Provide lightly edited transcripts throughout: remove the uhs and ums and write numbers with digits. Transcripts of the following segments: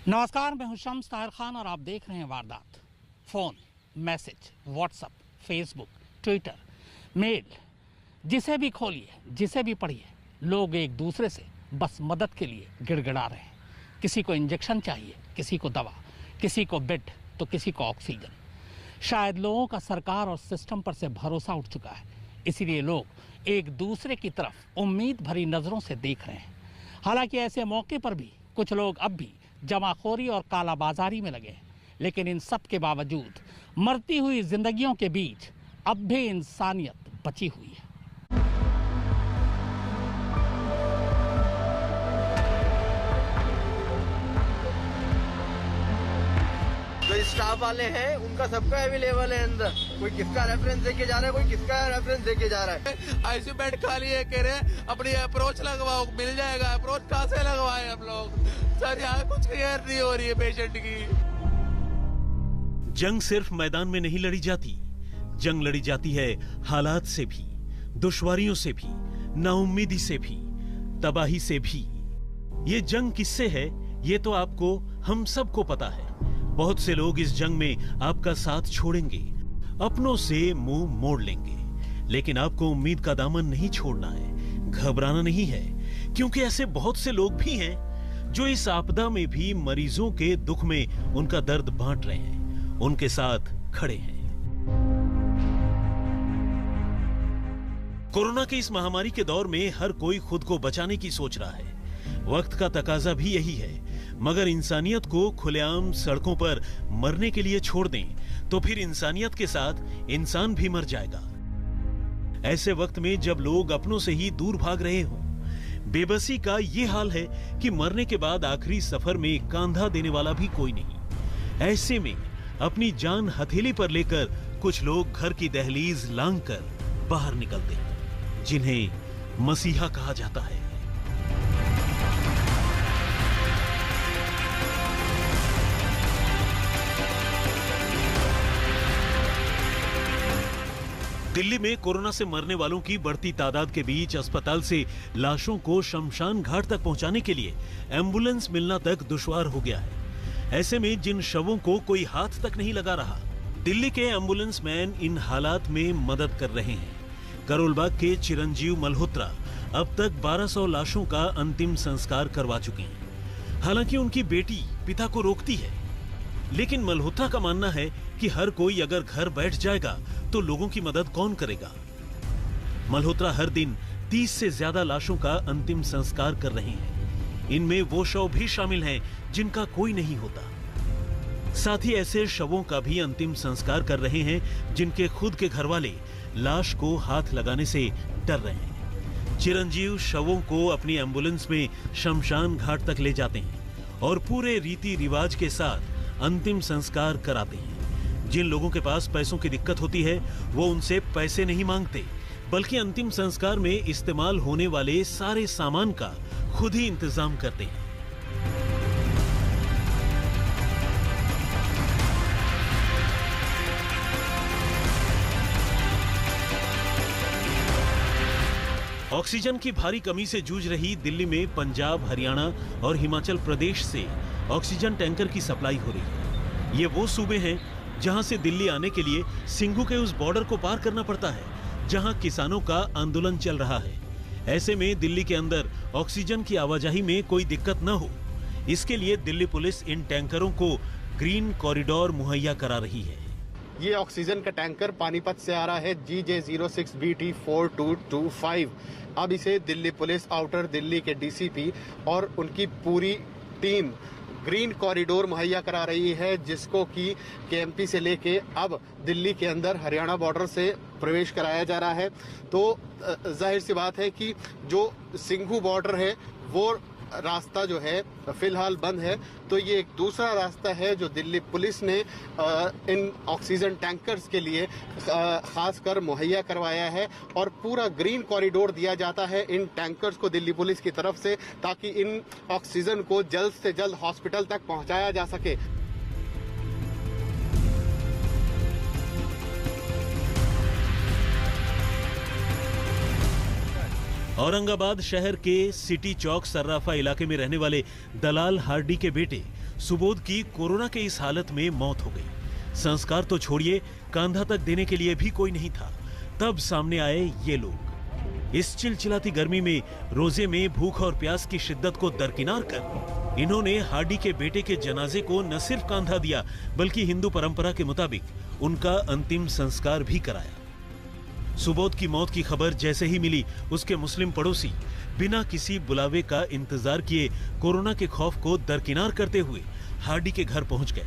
नमस्कार, मैं हूं शम्स ताहिर खान और आप देख रहे हैं वारदात। Phone, message, WhatsApp, Facebook, Twitter, mail, जिसे भी खोलिए, जिसे भी पढ़िए, लोग एक दूसरे से बस मदद के लिए गिड़गिड़ा रहे हैं। किसी को इंजेक्शन चाहिए, किसी को दवा, किसी को बेड तो किसी को ऑक्सीजन। शायद लोगों का सरकार और सिस्टम पर से भरोसा उठ चुका है, इसीलिए लोग एक दूसरे की तरफ उम्मीद भरी नज़रों से देख रहे हैं। हालांकि ऐसे मौके पर भी कुछ लोग अब भी जमाखोरी और कालाबाजारी में लगे हैं, लेकिन इन सब के बावजूद मरती हुई जिंदगियों के बीच अब भी इंसानियत बची हुई है। जो स्टाफ वाले हैं उनका सबका अवेलेबल है अंदर। कोई किसका रेफरेंस देके जा रहा है, कोई किसका रेफरेंस देके जा रहा है। आईसीयू बेड खाली है, कह रहे अपनी अप्रोच लगवाओ, मिल जाएगा। अप्रोच कहाँ से लगवाए हम लोग? सर यहाँ कुछ केयर नहीं हो रही है पेशेंट की। जंग सिर्फ मैदान में नहीं लड़ी जाती, जंग लड़ी जाती है हालात से भी, दुश्वारियों से भी, नाउम्मीदी से भी, तबाही से भी। ये जंग किससे है ये तो आपको, हम सबको पता है। बहुत से लोग इस जंग में आपका साथ छोड़ेंगे, अपनों से मुंह मोड़ लेंगे, लेकिन आपको उम्मीद का दामन नहीं छोड़ना है, घबराना नहीं है, क्योंकि ऐसे बहुत से लोग भी हैं जो इस आपदा में भी मरीजों के दुख में उनका दर्द बांट रहे हैं, उनके साथ खड़े हैं। कोरोना की इस महामारी के दौर में हर कोई खुद को बचाने की सोच रहा है। वक्त का तकाजा भी यही है, मगर इंसानियत को खुलेआम सड़कों पर मरने के लिए छोड़ दें तो फिर इंसानियत के साथ इंसान भी मर जाएगा। ऐसे वक्त में जब लोग अपनों से ही दूर भाग रहे हों, बेबसी का ये हाल है कि मरने के बाद आखिरी सफर में कांधा देने वाला भी कोई नहीं। ऐसे में अपनी जान हथेली पर लेकर कुछ लोग घर की दहलीज लांघकर बाहर निकलते हैं, जिन्हें मसीहा कहा जाता है। दिल्ली में कोरोना से मरने वालों की बढ़ती तादाद के बीच अस्पताल से लाशों को शमशान घाट तक पहुंचाने के लिए एम्बुलेंस मिलना तक दुश्वार हो गया है। ऐसे में जिन शवों को कोई हाथ तक नहीं लगा रहा, दिल्ली के एम्बुलेंस मैन इन हालात में मदद कर रहे हैं। करोलबाग के चिरंजीव मल्होत्रा अब तक 1200 लाशों का अंतिम संस्कार करवा चुके हैं। हालांकि उनकी बेटी पिता को रोकती है, लेकिन मल्होत्रा का मानना है कि हर कोई अगर घर बैठ जाएगा तो लोगों की मदद कौन करेगा। मल्होत्रा हर दिन 30 से ज्यादा लाशों का अंतिम संस्कार कर रहे हैं। इनमें वो शव भी शामिल हैं जिनका कोई नहीं होता। साथ ही ऐसे शवों का भी अंतिम संस्कार कर रहे हैं जिनके खुद के घर वाले लाश को हाथ लगाने से डर रहे हैं। चिरंजीव शवों को अपनी एम्बुलेंस में शमशान घाट तक ले जाते हैं और पूरे रीति रिवाज के साथ अंतिम संस्कार कराते हैं। जिन लोगों के पास पैसों की दिक्कत होती है वो उनसे पैसे नहीं मांगते, बल्कि अंतिम संस्कार में इस्तेमाल होने वाले सारे सामान का खुद ही इंतजाम करते हैं। ऑक्सीजन की भारी कमी से जूझ रही दिल्ली में पंजाब, हरियाणा और हिमाचल प्रदेश से ऑक्सीजन टैंकर की सप्लाई हो रही है। ये वो सूबे हैं जहां से दिल्ली आने के लिए सिंघू के उस बॉर्डर को पार करना पड़ता है जहां किसानों का आंदोलन चल रहा है। ऐसे में दिल्ली के अंदर ऑक्सीजन की आवाजाही में कोई दिक्कत न हो, इसके लिए दिल्ली पुलिस इन टैंकरों को ग्रीन कॉरिडोर मुहैया करा रही है। ये ऑक्सीजन का टैंकर पानीपत से आ रहा है GJ06BT4225। अब इसे दिल्ली पुलिस, आउटर दिल्ली के डीसीपी और उनकी पूरी टीम ग्रीन कॉरिडोर मुहैया करा रही है, जिसको कि केएमपी से लेके अब दिल्ली के अंदर हरियाणा बॉर्डर से प्रवेश कराया जा रहा है। तो जाहिर सी बात है कि जो सिंघू बॉर्डर है वो रास्ता जो है फिलहाल बंद है, तो ये एक दूसरा रास्ता है जो दिल्ली पुलिस ने इन ऑक्सीजन टैंकर्स के लिए खासकर मुहैया करवाया है और पूरा ग्रीन कॉरिडोर दिया जाता है इन टैंकर्स को दिल्ली पुलिस की तरफ से, ताकि इन ऑक्सीजन को जल्द से जल्द हॉस्पिटल तक पहुंचाया जा सके। औरंगाबाद शहर के सिटी चौक सर्राफा इलाके में रहने वाले दलाल हार्डी के बेटे सुबोध की कोरोना के इस हालत में मौत हो गई। संस्कार तो छोड़िए, कंधा तक देने के लिए भी कोई नहीं था। तब सामने आए ये लोग। इस चिलचिलाती गर्मी में, रोजे में भूख और प्यास की शिद्दत को दरकिनार कर इन्होंने हार्डी के बेटे के जनाजे को न सिर्फ कंधा दिया, बल्कि हिंदू परंपरा के मुताबिक उनका अंतिम संस्कार भी कराया। सुबोध की मौत की खबर जैसे ही मिली, उसके मुस्लिम पड़ोसी बिना किसी बुलावे का इंतजार किए कोरोना के खौफ को दरकिनार करते हुए हार्डी के घर पहुंच गए।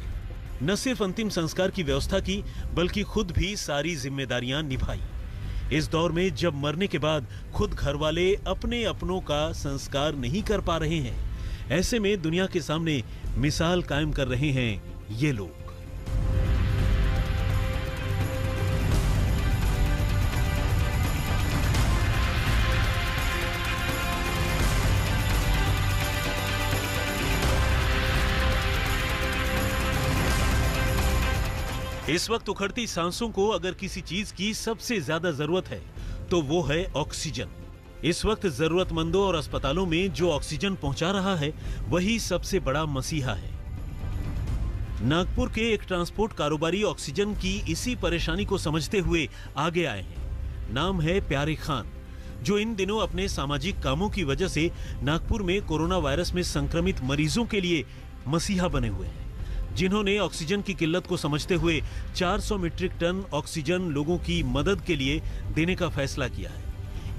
न सिर्फ अंतिम संस्कार की व्यवस्था की, बल्कि खुद भी सारी जिम्मेदारियां निभाई। इस दौर में जब मरने के बाद खुद घर वाले अपने अपनों का संस्कार नहीं कर पा रहे हैं, ऐसे में दुनिया के सामने मिसाल कायम कर रहे हैं ये लोग। इस वक्त उखड़ती सांसों को अगर किसी चीज की सबसे ज्यादा जरूरत है तो वो है ऑक्सीजन। इस वक्त जरूरतमंदों और अस्पतालों में जो ऑक्सीजन पहुंचा रहा है, वही सबसे बड़ा मसीहा है। नागपुर के एक ट्रांसपोर्ट कारोबारी ऑक्सीजन की इसी परेशानी को समझते हुए आगे आए हैं। नाम है प्यारे खान, जो इन दिनों अपने सामाजिक कामों की वजह से नागपुर में कोरोना वायरस में संक्रमित मरीजों के लिए मसीहा बने हुए हैं, जिन्होंने ऑक्सीजन की किल्लत को समझते हुए 400 मीट्रिक टन ऑक्सीजन लोगों की मदद के लिए देने का फैसला किया है।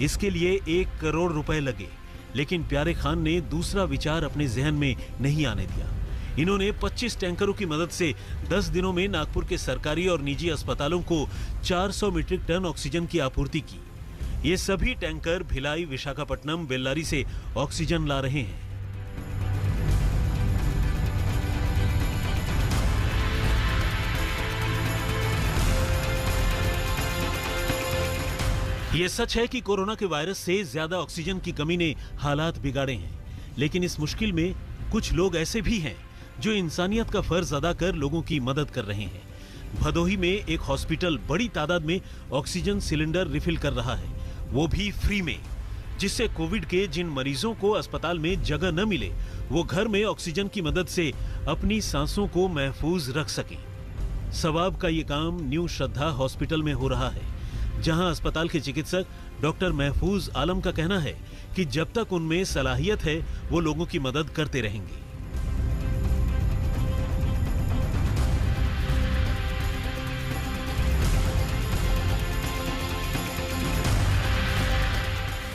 इसके लिए 1 करोड़ रुपए लगे, लेकिन प्यारे खान ने दूसरा विचार अपने जहन में नहीं आने दिया। इन्होंने 25 टैंकरों की मदद से 10 दिनों में नागपुर के सरकारी और निजी अस्पतालों को 400 मीट्रिक टन ऑक्सीजन की आपूर्ति की। ये सभी टैंकर भिलाई, विशाखापट्टनम, बेल्लारी से ऑक्सीजन ला रहे हैं। ये सच है कि कोरोना के वायरस से ज्यादा ऑक्सीजन की कमी ने हालात बिगाड़े हैं, लेकिन इस मुश्किल में कुछ लोग ऐसे भी हैं जो इंसानियत का फर्ज अदा कर लोगों की मदद कर रहे हैं। भदोही में एक हॉस्पिटल बड़ी तादाद में ऑक्सीजन सिलेंडर रिफिल कर रहा है, वो भी फ्री में, जिससे कोविड के जिन मरीजों को अस्पताल में जगह न मिले, वो घर में ऑक्सीजन की मदद से अपनी सांसों को महफूज रख सकें। सवाब का ये काम न्यू श्रद्धा हॉस्पिटल में हो रहा है, जहां अस्पताल के चिकित्सक डॉक्टर महफूज आलम का कहना है कि जब तक उनमें सलाहियत है, वो लोगों की मदद करते रहेंगे।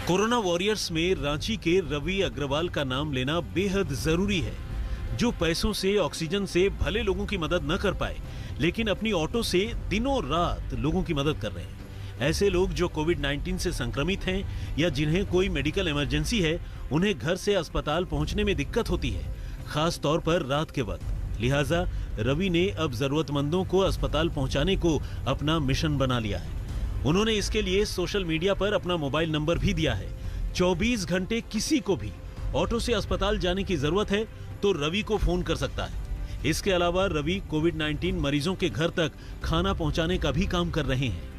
कोरोना वॉरियर्स में रांची के रवि अग्रवाल का नाम लेना बेहद जरूरी है, जो पैसों से, ऑक्सीजन से भले लोगों की मदद न कर पाए, लेकिन अपनी ऑटो से दिनों रात लोगों की मदद कर रहे हैं। ऐसे लोग जो कोविड-19 से संक्रमित हैं या जिन्हें कोई मेडिकल इमरजेंसी है, उन्हें घर से अस्पताल पहुंचने में दिक्कत होती है, खास तौर पर रात के वक्त। लिहाजा रवि ने अब जरूरतमंदों को अस्पताल पहुंचाने को अपना मिशन बना लिया है। उन्होंने इसके लिए सोशल मीडिया पर अपना मोबाइल नंबर भी दिया है। 24 घंटे किसी को भी ऑटो से अस्पताल जाने की जरूरत है तो रवि को फोन कर सकता है। इसके अलावा रवि कोविड-19 मरीजों के घर तक खाना पहुंचाने का भी काम कर रहे हैं।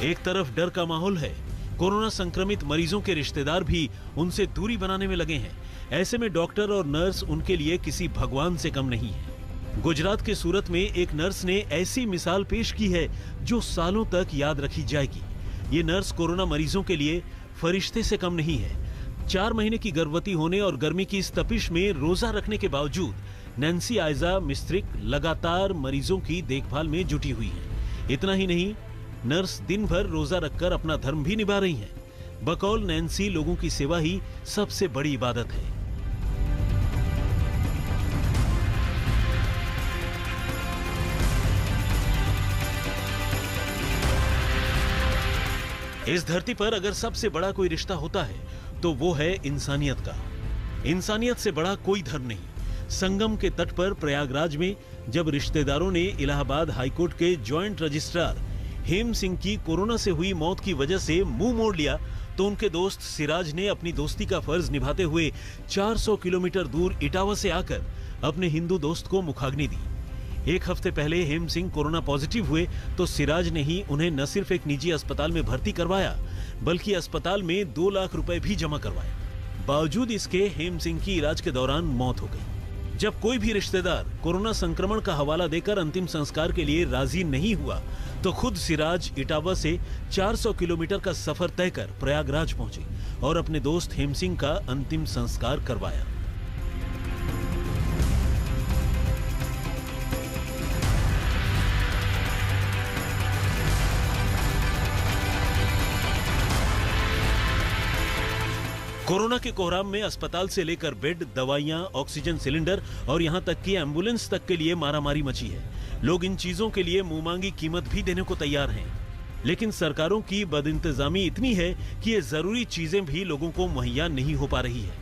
एक तरफ डर का माहौल है, कोरोना संक्रमित मरीजों के रिश्तेदार भी उनसे दूरी बनाने में लगे हैं। ऐसे में डॉक्टर और नर्स उनके लिए किसी भगवान से कम नहीं है। गुजरात के सूरत में एक नर्स ने ऐसी मिसाल पेश की है जो सालों तक याद रखी जाएगी। ये नर्स कोरोना मरीजों के लिए फरिश्ते से कम नहीं है। 4 महीने की गर्भवती होने और गर्मी की इस तपिश में रोजा रखने के बावजूद नैन्सी आयजा मिस्त्रिक लगातार मरीजों की देखभाल में जुटी हुई है। इतना ही नहीं, नर्स दिन भर रोजा रखकर अपना धर्म भी निभा रही हैं। बकौल नैन्सी, लोगों की सेवा ही सबसे बड़ी इबादत है। इस धरती पर अगर सबसे बड़ा कोई रिश्ता होता है तो वो है इंसानियत का। इंसानियत से बड़ा कोई धर्म नहीं। संगम के तट पर प्रयागराज में जब रिश्तेदारों ने इलाहाबाद हाईकोर्ट के जॉइंट रजिस्ट्रार हेम सिंह की कोरोना से हुई मौत की वजह से मुंह मोड़ लिया, तो उनके दोस्त सिराज ने अपनी दोस्ती का फर्ज निभाते हुए 400 किलोमीटर दूर इटावा से आकर अपने हिंदू दोस्त को मुखाग्नि दी। एक हफ्ते पहले हेम सिंह कोरोना पॉजिटिव हुए तो सिराज ने ही उन्हें न सिर्फ एक निजी अस्पताल में भर्ती करवाया बल्कि अस्पताल में 2 लाख रुपए भी जमा करवाए। बावजूद इसके हेम सिंह की इलाज के दौरान मौत हो गई। जब कोई भी रिश्तेदार कोरोना संक्रमण का हवाला देकर अंतिम संस्कार के लिए राजी नहीं हुआ तो खुद सिराज इटावा से 400 किलोमीटर का सफर तय कर प्रयागराज पहुंचे और अपने दोस्त हेम सिंह का अंतिम संस्कार करवाया। कोरोना के कोहराम में अस्पताल से लेकर बेड, दवाइयां, ऑक्सीजन सिलेंडर और यहां तक कि एम्बुलेंस तक के लिए मारामारी मची है। लोग इन चीजों के लिए मुंहमांगी कीमत भी देने को तैयार हैं। लेकिन सरकारों की बदइंतजामी इतनी है कि ये जरूरी चीजें भी लोगों को मुहैया नहीं हो पा रही है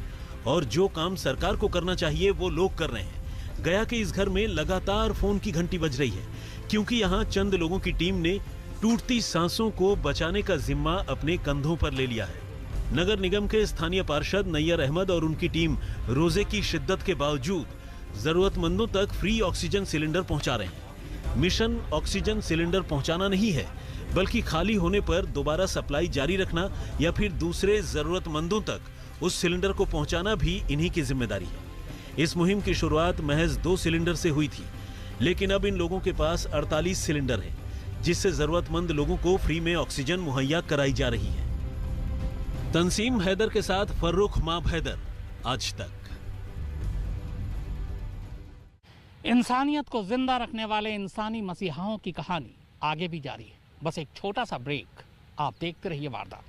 और जो काम सरकार को करना चाहिए वो लोग कर रहे हैं। गया के इस घर में लगातार फोन की घंटी बज रही है क्योंकि यहाँ चंद लोगों की टीम ने टूटती सांसों को बचाने का जिम्मा अपने कंधों पर ले लिया है। नगर निगम के स्थानीय पार्षद नैयर अहमद और उनकी टीम रोजे की शिद्दत के बावजूद जरूरतमंदों तक फ्री ऑक्सीजन सिलेंडर पहुंचा रहे हैं। मिशन ऑक्सीजन सिलेंडर पहुंचाना नहीं है बल्कि खाली होने पर दोबारा सप्लाई जारी रखना या फिर दूसरे जरूरतमंदों तक उस सिलेंडर को पहुंचाना भी इन्हीं की जिम्मेदारी है। इस मुहिम की शुरुआत महज 2 सिलेंडर से हुई थी लेकिन अब इन लोगों के पास 48 सिलेंडर है जिससे जरूरतमंद लोगों को फ्री में ऑक्सीजन मुहैया कराई जा रही है। तंसीम हैदर के साथ फर्रुख माब हैदर, आज तक। इंसानियत को जिंदा रखने वाले इंसानी मसीहाओं की कहानी आगे भी जारी है। बस एक छोटा सा ब्रेक, आप देखते रहिए वारदात।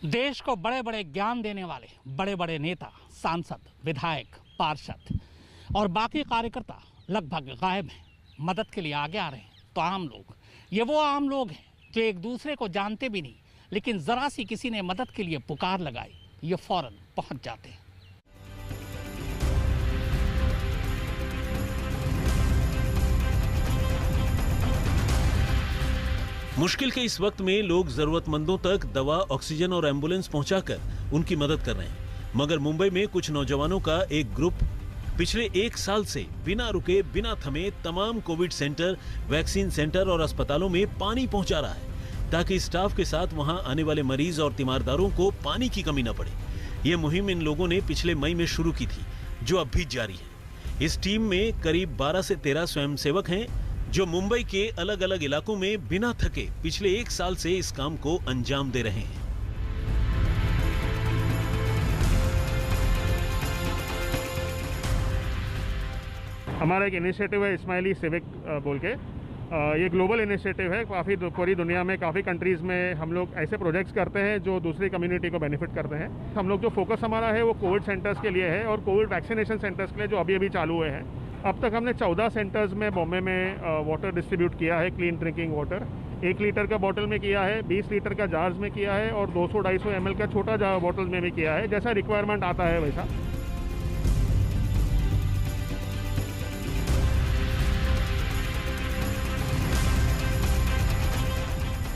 देश को बड़े बड़े ज्ञान देने वाले बड़े बड़े नेता, सांसद, विधायक, पार्षद और बाकी कार्यकर्ता लगभग गायब हैं। मदद के लिए आगे आ रहे हैं तो आम लोग, ये वो आम लोग हैं जो एक दूसरे को जानते भी नहीं लेकिन जरा सी किसी ने मदद के लिए पुकार लगाई, ये फौरन पहुंच जाते हैं। मुश्किल के इस वक्त में लोग जरूरतमंदों तक दवा, ऑक्सीजन और एम्बुलेंस पहुंचाकर उनकी मदद कर रहे हैं। मगर मुंबई में कुछ नौजवानों का एक ग्रुप पिछले 1 साल से बिना रुके, बिना थमे तमाम कोविड सेंटर, वैक्सीन सेंटर और अस्पतालों में पानी पहुंचा रहा है ताकि स्टाफ के साथ वहां आने वाले मरीज और तीमारदारों को पानी की कमी न पड़े। यह मुहिम इन लोगों ने पिछले मई में शुरू की थी जो अब भी जारी है। इस टीम में करीब 12 से 13 स्वयंसेवक हैं जो मुंबई के अलग अलग इलाकों में बिना थके पिछले 1 साल से इस काम को अंजाम दे रहे हैं। हमारा एक इनिशिएटिव है स्माइली सिविक बोल के। ये ग्लोबल इनिशिएटिव है। काफ़ी पूरी दुनिया में काफ़ी कंट्रीज़ में हम लोग ऐसे प्रोजेक्ट्स करते हैं जो दूसरी कम्युनिटी को बेनिफिट करते हैं। हम लोग जो फोकस हमारा है वो कोविड सेंटर्स के लिए है और कोविड वैक्सीनेशन सेंटर्स के लिए जो अभी अभी चालू हुए हैं। अब तक हमने 14 सेंटर्स में बॉम्बे में वाटर डिस्ट्रीब्यूट किया है, क्लीन ड्रिंकिंग वाटर। 1 लीटर का बॉटल में किया है, 20 लीटर का जार्स में किया है और 200-250 ml का छोटा बॉटल में भी किया है। जैसा रिक्वायरमेंट आता है वैसा।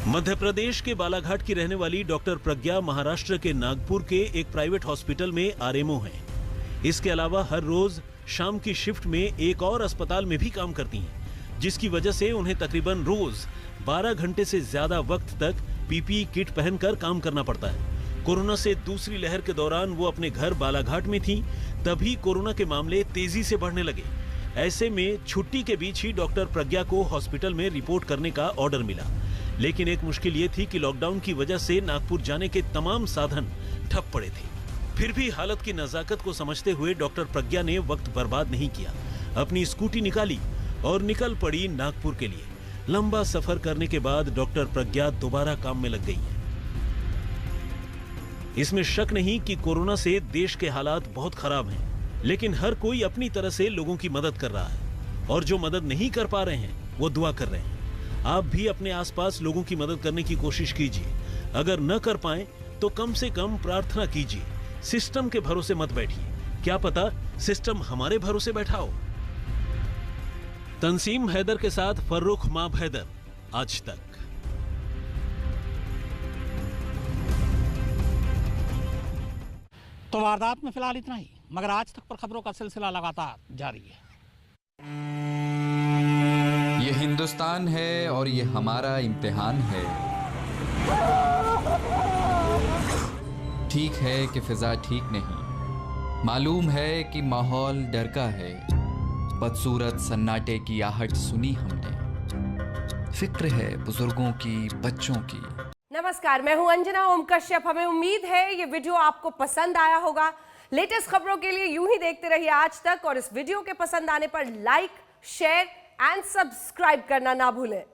मध्य प्रदेश के बालाघाट की रहने वाली डॉक्टर प्रज्ञा महाराष्ट्र के नागपुर के एक प्राइवेट हॉस्पिटल में आरएमओ हैं। इसके अलावा हर रोज शाम की शिफ्ट में एक और अस्पताल में भी काम करती हैं, जिसकी वजह से उन्हें तकरीबन रोज 12 घंटे से ज्यादा वक्त तक पीपीई किट पहनकर काम करना पड़ता है। कोरोना से दूसरी लहर के दौरान वो अपने घर बालाघाट में थी, तभी कोरोना के मामले तेजी से बढ़ने लगे। ऐसे में छुट्टी के बीच ही डॉक्टर प्रज्ञा को हॉस्पिटल में रिपोर्ट करने का ऑर्डर मिला। लेकिन एक मुश्किल ये थी कि लॉकडाउन की वजह से नागपुर जाने के तमाम साधन ठप पड़े थे। फिर भी हालत की नजाकत को समझते हुए डॉक्टर प्रज्ञा ने वक्त बर्बाद नहीं किया, अपनी स्कूटी निकाली और निकल पड़ी नागपुर के लिए। लंबा सफर करने के बाद डॉक्टर प्रज्ञा दोबारा काम में लग गई है। इसमें शक नहीं कि कोरोना से देश के हालात बहुत खराब हैं, लेकिन हर कोई अपनी तरह से लोगों की मदद कर रहा है और जो मदद नहीं कर पा रहे हैं वो दुआ कर रहे हैं। आप भी अपने आसपास लोगों की मदद करने की कोशिश कीजिए। अगर न कर पाए तो कम से कम प्रार्थना कीजिए। सिस्टम के भरोसे मत बैठिए, क्या पता सिस्टम हमारे भरोसे बैठा हो। तंसीम हैदर के साथ फर्रुख माब हैदर, आज तक। तो वारदात में फिलहाल इतना ही, मगर आज तक पर खबरों का सिलसिला लगातार जारी है। ये हिंदुस्तान है और ये हमारा इम्तिहान है। ठीक है कि फिजा ठीक नहीं, मालूम है कि माहौल डर का है। बदसूरत सन्नाटे की आहट सुनी हमने, फिक्र है बुजुर्गों की, बच्चों की। नमस्कार, मैं हूं अंजना ओम कश्यप। हमें उम्मीद है ये वीडियो आपको पसंद आया होगा। लेटेस्ट खबरों के लिए यूं ही देखते रहिए आज तक, और इस वीडियो के पसंद आने पर लाइक, शेयर एंड सब्सक्राइब करना ना भूलें।